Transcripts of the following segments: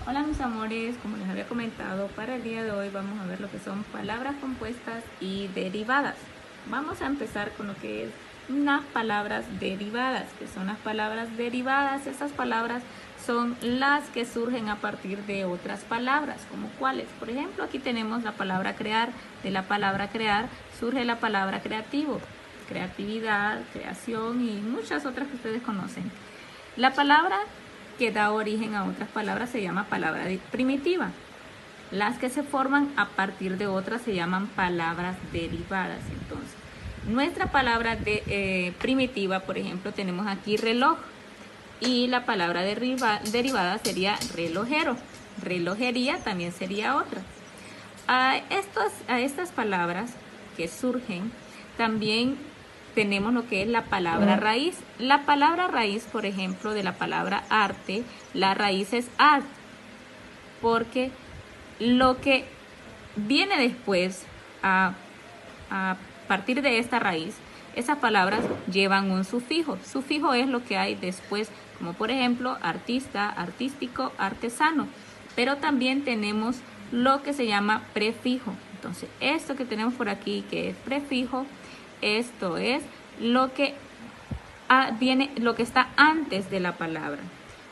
Hola mis amores, como les había comentado, para el día de hoy vamos a ver lo que son palabras compuestas y derivadas. Vamos a empezar con lo que es unas palabras derivadas, que son las palabras derivadas. Estas palabras son las que surgen a partir de otras palabras, como cuáles. Por ejemplo, aquí tenemos la palabra crear. De la palabra crear surge la palabra creativo, creatividad, creación y muchas otras que ustedes conocen. La palabra que da origen a otras palabras se llama palabra primitiva. Las que se forman a partir de otras se llaman palabras derivadas. Entonces, nuestra palabra primitiva, por ejemplo, tenemos aquí reloj. Y la palabra derivada sería relojero. Relojería también sería otra. A estas palabras que surgen también tenemos lo que es la palabra raíz. La palabra raíz, por ejemplo, de la palabra arte, la raíz es art, porque lo que viene después a partir de esta raíz, esas palabras llevan un sufijo. Sufijo es lo que hay después, como por ejemplo artista, artístico, artesano. Pero también tenemos lo que se llama prefijo. Entonces, esto que tenemos por aquí, que es prefijo, esto es lo que viene, lo que está antes de la palabra.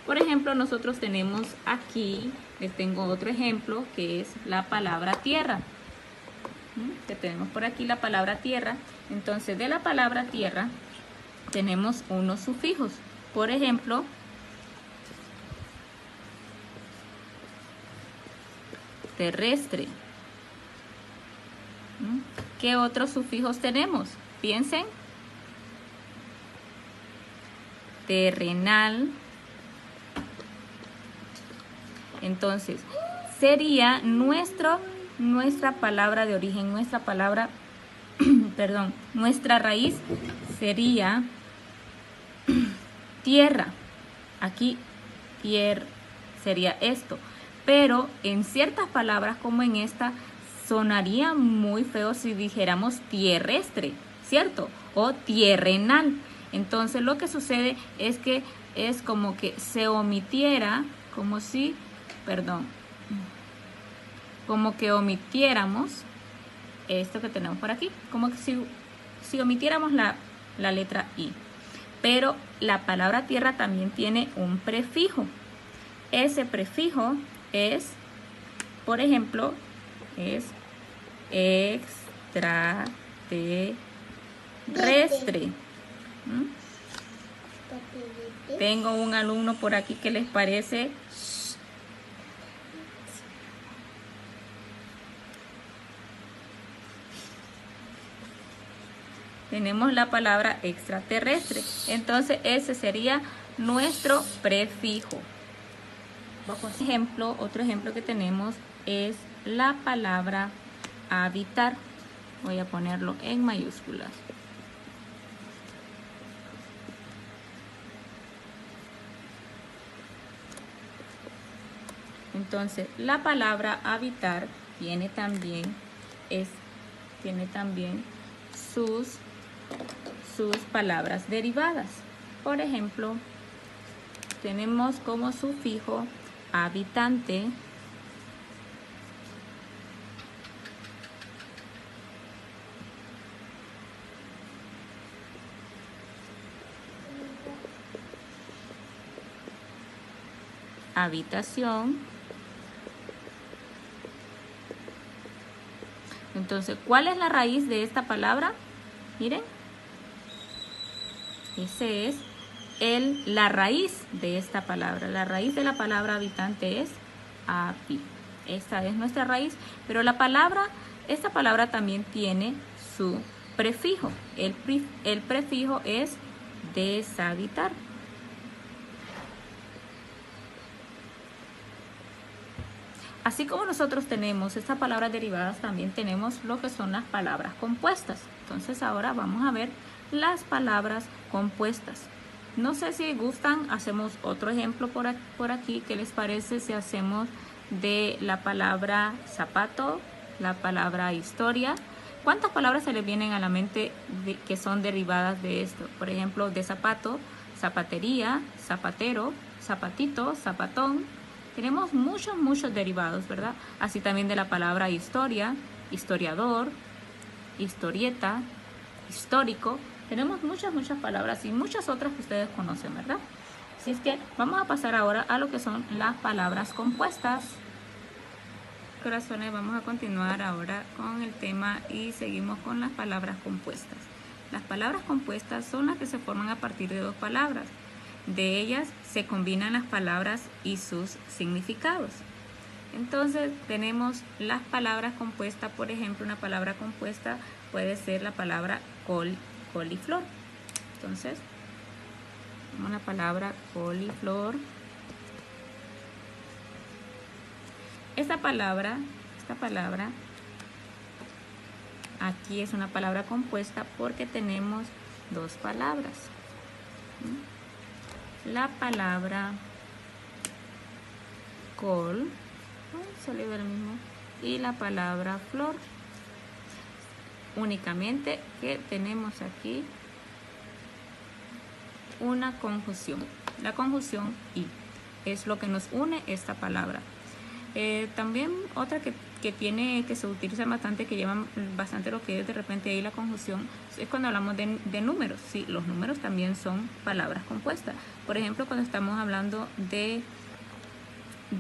Por ejemplo, nosotros tenemos aquí, les tengo otro ejemplo, que es la palabra tierra. Que tenemos por aquí la palabra tierra. Entonces, de la palabra tierra tenemos unos sufijos. Por ejemplo, terrestre. ¿Qué otros sufijos tenemos? Piensen. Terrenal. Entonces, sería nuestra palabra de origen, nuestra palabra, perdón, nuestra raíz sería tierra. Aquí tierra sería esto. Pero en ciertas palabras como en esta, sonaría muy feo si dijéramos tierrestre, ¿cierto? O tierrenal. Entonces lo que sucede es que es como que se omitiera, como si, como que omitiéramos esto que tenemos por aquí, como que si omitiéramos la letra I. Pero la palabra tierra también tiene un prefijo. Ese prefijo es, por ejemplo, es extraterrestre. Tengo un alumno por aquí que les parece. Tenemos la palabra extraterrestre. Entonces ese sería nuestro prefijo. Por ejemplo, otro ejemplo que tenemos es la palabra habitar. Voy a ponerlo en mayúsculas. Entonces, la palabra habitar tiene también sus palabras derivadas. Por ejemplo, tenemos como sufijo habitante, habitación. Entonces, ¿cuál es la raíz de esta palabra? Miren, ese es la raíz de esta palabra. La raíz de la palabra habitante es habi. Esta es nuestra raíz, pero esta palabra también tiene su prefijo. El prefijo es deshabitar. Así como nosotros tenemos estas palabras derivadas, también tenemos lo que son las palabras compuestas. Entonces ahora vamos a ver las palabras compuestas. No sé si gustan, hacemos otro ejemplo por aquí. ¿Qué les parece si hacemos de la palabra zapato, la palabra historia? ¿Cuántas palabras se les vienen a la mente que son derivadas de esto? Por ejemplo, de zapato, zapatería, zapatero, zapatito, zapatón. Tenemos muchos derivados, ¿verdad? Así también de la palabra historia, historiador, historieta, histórico. Tenemos muchas palabras y muchas otras que ustedes conocen, ¿verdad? Así es que vamos a pasar ahora a lo que son las palabras compuestas. Corazones, vamos a continuar ahora con el tema y seguimos con las palabras compuestas. Las palabras compuestas son las que se forman a partir de dos palabras. De ellas se combinan las palabras y sus significados. Entonces tenemos las palabras compuestas. Por ejemplo, una palabra compuesta puede ser la palabra coliflor. Entonces, una palabra coliflor. Esta palabra aquí es una palabra compuesta porque tenemos dos palabras. La palabra col, salió del mismo, y la palabra flor. Únicamente que tenemos aquí una conjunción. La conjunción y es lo que nos une esta palabra. También otra que se utiliza bastante, que llevan bastante lo que es de repente ahí la conjunción, es cuando hablamos de números. Sí, los números también son palabras compuestas. Por ejemplo, cuando estamos hablando de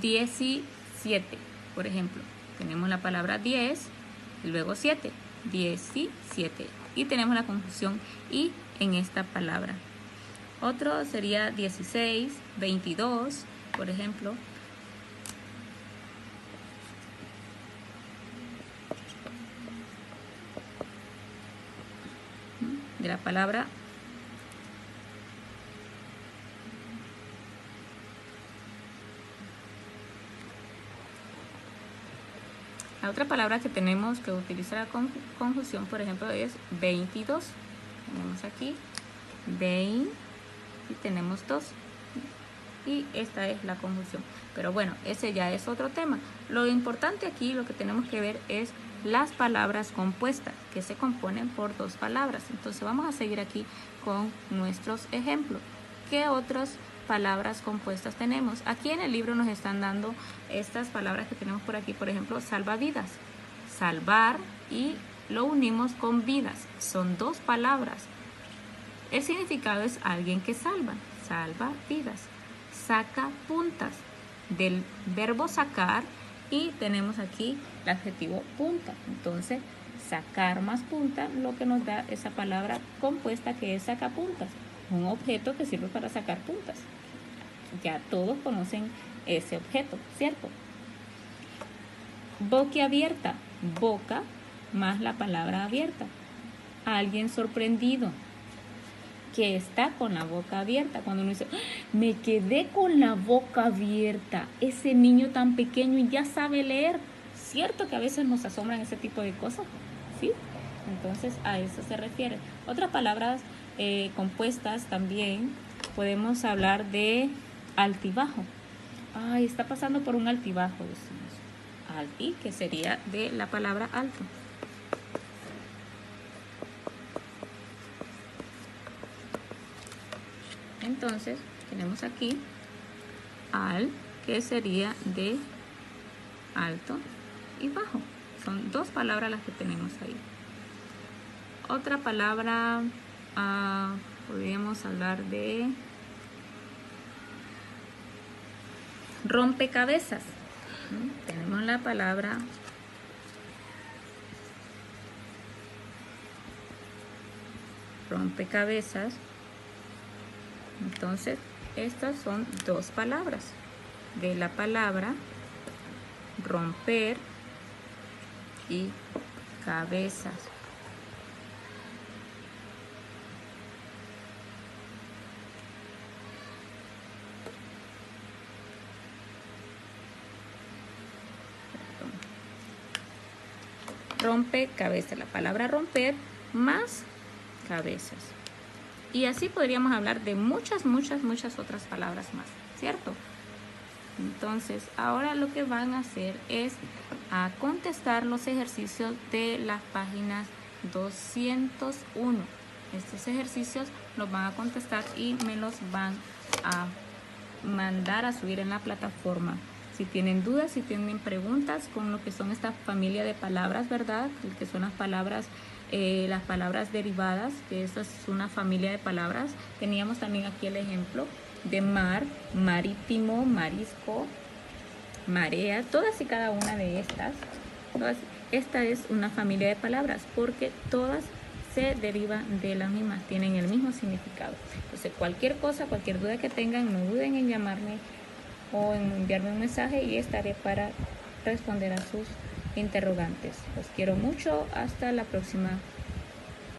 17, por ejemplo, tenemos la palabra 10 y luego 7, 17, y tenemos la conjunción y en esta palabra. Otro sería 16, 22, por ejemplo. De la palabra la otra palabra que tenemos que utilizar la conjunción, por ejemplo, es 22. Tenemos aquí 20 y tenemos 2. Y esta es la conjunción. Pero bueno, ese ya es otro tema. Lo importante aquí, lo que tenemos que ver es las palabras compuestas, que se componen por dos palabras. Entonces vamos a seguir aquí con nuestros ejemplos. ¿Qué otras palabras compuestas tenemos? Aquí en el libro nos están dando estas palabras que tenemos por aquí. Por ejemplo, salvavidas. Salvar y lo unimos con vidas. Son dos palabras. El significado es alguien que salva. Salva vidas. Saca puntas. Del verbo sacar. Y tenemos aquí el adjetivo punta. Entonces, sacar más punta, lo que nos da esa palabra compuesta que es sacapuntas. Un objeto que sirve para sacar puntas. Ya todos conocen ese objeto, ¿cierto? Boquiabierta. Boca más la palabra abierta. Alguien sorprendido. Que está con la boca abierta. Cuando uno dice, me quedé con la boca abierta, ese niño tan pequeño y ya sabe leer. ¿Cierto que a veces nos asombran ese tipo de cosas? ¿Sí? Entonces a eso se refiere. Otras palabras compuestas también podemos hablar de altibajo. Ay, está pasando por un altibajo, decimos. Alti, que sería de la palabra alto. Entonces, tenemos aquí al, que sería de alto y bajo. Son dos palabras las que tenemos ahí. Otra palabra, podríamos hablar de rompecabezas. Tenemos la palabra rompecabezas. Entonces, estas son dos palabras. De la palabra romper y cabezas. Rompecabezas, la palabra romper más cabezas. Y así podríamos hablar de muchas otras palabras más, ¿cierto? Entonces, ahora lo que van a hacer es a contestar los ejercicios de las páginas 201. Estos ejercicios los van a contestar y me los van a mandar a subir en la plataforma Si tienen dudas, si tienen preguntas con lo que son esta familia de palabras, ¿verdad? Que son las palabras derivadas, que esta es una familia de palabras. Teníamos también aquí el ejemplo de mar, marítimo, marisco, marea, todas y cada una de estas. Esta es una familia de palabras porque todas se derivan de las mismas, tienen el mismo significado. Entonces, cualquier cosa, cualquier duda que tengan, no duden en llamarme o en enviarme un mensaje y estaré para responder a sus interrogantes. Los quiero mucho. Hasta la próxima.